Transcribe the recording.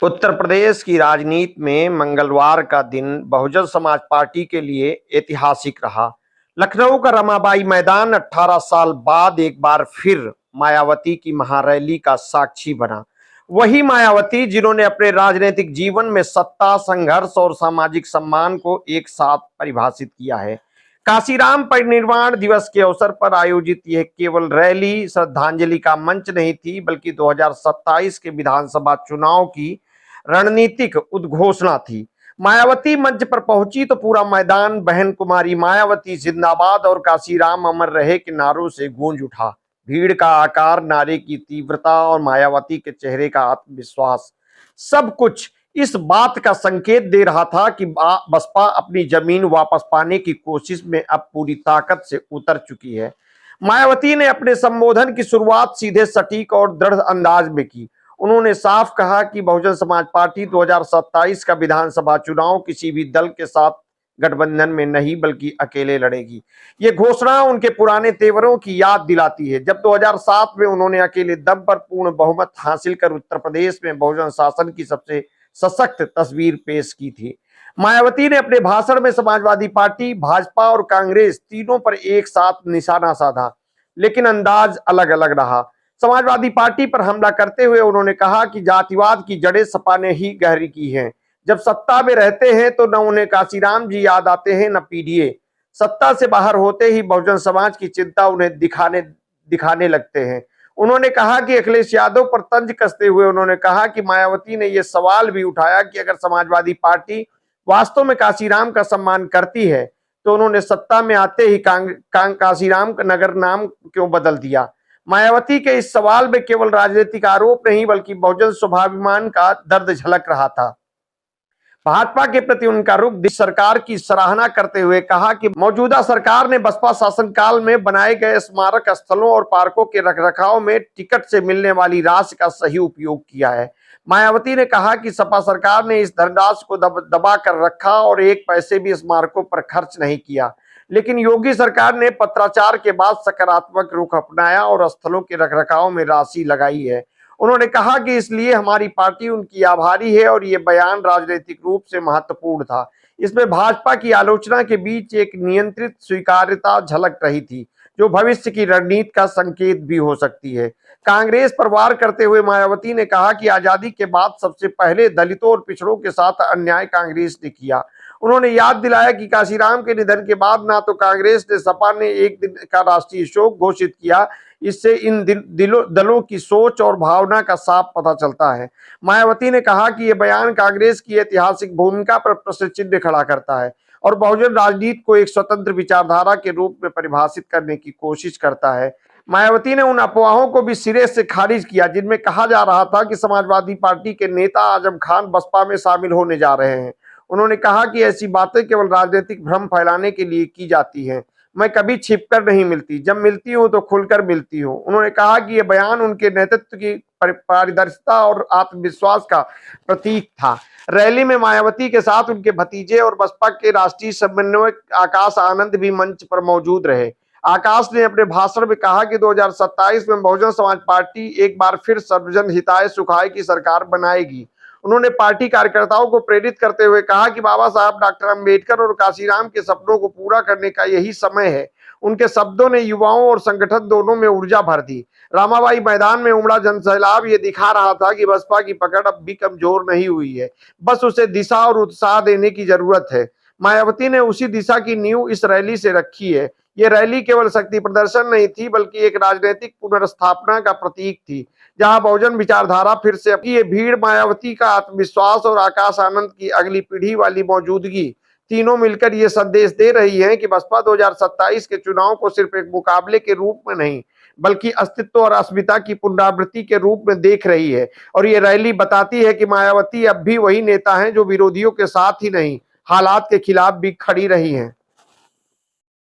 उत्तर प्रदेश की राजनीति में मंगलवार का दिन बहुजन समाज पार्टी के लिए ऐतिहासिक रहा। लखनऊ का रमाबाई मैदान 18 साल बाद एक बार फिर मायावती की महारैली का साक्षी बना। वही मायावती जिन्होंने अपने राजनीतिक जीवन में सत्ता, संघर्ष और सामाजिक सम्मान को एक साथ परिभाषित किया है। काशीराम परिनिर्वाण दिवस के अवसर पर आयोजित यह केवल रैली श्रद्धांजलि का मंच नहीं थी, बल्कि 2027 के विधानसभा चुनाव की रणनीतिक उद्घोषणा थी। मायावती मंच पर पहुंची तो पूरा मैदान बहन कुमारी मायावती जिंदाबाद और काशीराम अमर रहे के नारों से गूंज उठा। भीड़ का आकार, नारे की तीव्रता और मायावती के चेहरे का आत्मविश्वास, सब कुछ इस बात का संकेत दे रहा था कि बसपा अपनी जमीन वापस पाने की कोशिश में अब पूरी ताकत से उतर चुकी है। मायावती ने अपने संबोधन की शुरुआत सीधे, सटीक और दृढ़ अंदाज में की। उन्होंने साफ कहा कि बहुजन समाज पार्टी 2027 का विधानसभा चुनाव किसी भी दल के साथ गठबंधन में नहीं, बल्कि अकेले लड़ेगी। ये घोषणा उनके पुराने तेवरों की याद दिलाती है, जब 2007 में उन्होंने अकेले दम पर पूर्ण बहुमत हासिल कर उत्तर प्रदेश में बहुजन शासन की सबसे सशक्त तस्वीर पेश की थी। मायावती ने अपने भाषण में समाजवादी पार्टी, भाजपा और कांग्रेस तीनों पर एक साथ निशाना साधा, लेकिन अंदाज अलग अलग रहा। समाजवादी पार्टी पर हमला करते हुए उन्होंने कहा कि जातिवाद की जड़ें सपा ने ही गहरी की हैं। जब सत्ता में रहते हैं तो न उन्हें काशीराम जी याद आते हैं, न पीडीए। सत्ता से बाहर होते ही बहुजन समाज की चिंता उन्हें दिखाने लगते हैं। उन्होंने कहा कि अखिलेश यादव पर तंज कसते हुए उन्होंने कहा कि मायावती ने यह सवाल भी उठाया कि अगर समाजवादी पार्टी वास्तव में काशीराम का सम्मान करती है तो उन्होंने सत्ता में आते ही काशीराम नगर नाम क्यों बदल दिया। मायावती के इस सवाल में केवल राजनीतिक आरोप नहीं, बल्कि बहुजन स्वाभिमान का दर्द झलक रहा था। भाजपा के प्रति उनका रुख सरकार की सराहना करते हुए कहा कि मौजूदा सरकार ने बसपा शासनकाल में बनाए गए स्मारक स्थलों और पार्कों के रखरखाव में टिकट से मिलने वाली राशि का सही उपयोग किया है। मायावती ने कहा कि सपा सरकार ने इस धनराशि को दबा कर रखा और एक पैसे भी स्मारकों पर खर्च नहीं किया, लेकिन योगी सरकार ने पत्राचार के बाद सकारात्मक रुख अपनाया और स्थलों के रखरखाव में राशि लगाई है। उन्होंने कहा कि इसलिए हमारी पार्टी उनकी आभारी है और ये बयान राजनीतिक रूप से महत्वपूर्ण था। इसमें भाजपा की आलोचना के बीच एक नियंत्रित स्वीकार्यता झलक रही थी, जो भविष्य की रणनीति का संकेत भी हो सकती है। कांग्रेस पर वार करते हुए मायावती ने कहा कि आजादी के बाद सबसे पहले दलितों और पिछड़ों के साथ अन्याय कांग्रेस ने किया। उन्होंने याद दिलाया कि काशीराम के निधन के बाद ना तो कांग्रेस ने सपा ने एक दिन का राष्ट्रीय शोक घोषित किया। इससे इन दलों की सोच और भावना का साफ पता चलता है। मायावती ने कहा कि यह बयान कांग्रेस की ऐतिहासिक भूमिका पर प्रश्न चिन्ह खड़ा करता है और बहुजन राजनीति को एक स्वतंत्र विचारधारा के रूप में परिभाषित करने की कोशिश करता है। मायावती ने उन अफवाहों को भी सिरे से खारिज किया जिनमें कहा जा रहा था कि समाजवादी पार्टी के नेता आजम खान बसपा में शामिल होने जा रहे हैं। उन्होंने कहा कि ऐसी बातें केवल राजनीतिक भ्रम फैलाने के लिए की जाती हैं। मैं कभी छिपकर नहीं मिलती, जब मिलती हूं तो खुलकर मिलती हूं। उन्होंने कहा कि यह बयान उनके नेतृत्व की पारदर्शिता और आत्मविश्वास का प्रतीक था। रैली में मायावती के साथ उनके भतीजे और बसपा के राष्ट्रीय समन्वयक आकाश आनंद भी मंच पर मौजूद रहे। आकाश ने अपने भाषण में कहा कि 2027 में बहुजन समाज पार्टी एक बार फिर सर्वजन हिताय सुखाय की सरकार बनाएगी। उन्होंने पार्टी कार्यकर्ताओं को प्रेरित करते हुए कहा कि बाबा साहब डॉक्टर अंबेडकर और काशीराम के सपनों को पूरा करने का यही समय है। उनके शब्दों ने युवाओं और संगठन दोनों में ऊर्जा भर दी। रामाबाई मैदान में उमड़ा जनसैलाब ये दिखा रहा था कि बसपा की पकड़ अब भी कमजोर नहीं हुई है, बस उसे दिशा और उत्साह देने की जरूरत है। मायावती ने उसी दिशा की नींव इस रैली से रखी है। ये रैली केवल शक्ति प्रदर्शन नहीं थी, बल्कि एक राजनीतिक पुनर्स्थापना का प्रतीक थी, जहां बहुजन विचारधारा फिर से अपनी। ये भीड़, मायावती का आत्मविश्वास और आकाश आनंद की अगली पीढ़ी वाली मौजूदगी, तीनों मिलकर ये संदेश दे रही हैं कि बसपा 2027 के चुनाव को सिर्फ एक मुकाबले के रूप में नहीं, बल्कि अस्तित्व और अस्मिता की पुनरावृत्ति के रूप में देख रही है। और ये रैली बताती है कि मायावती अब भी वही नेता हैं जो विरोधियों के साथ ही नहीं, हालात के खिलाफ भी खड़ी रही हैं।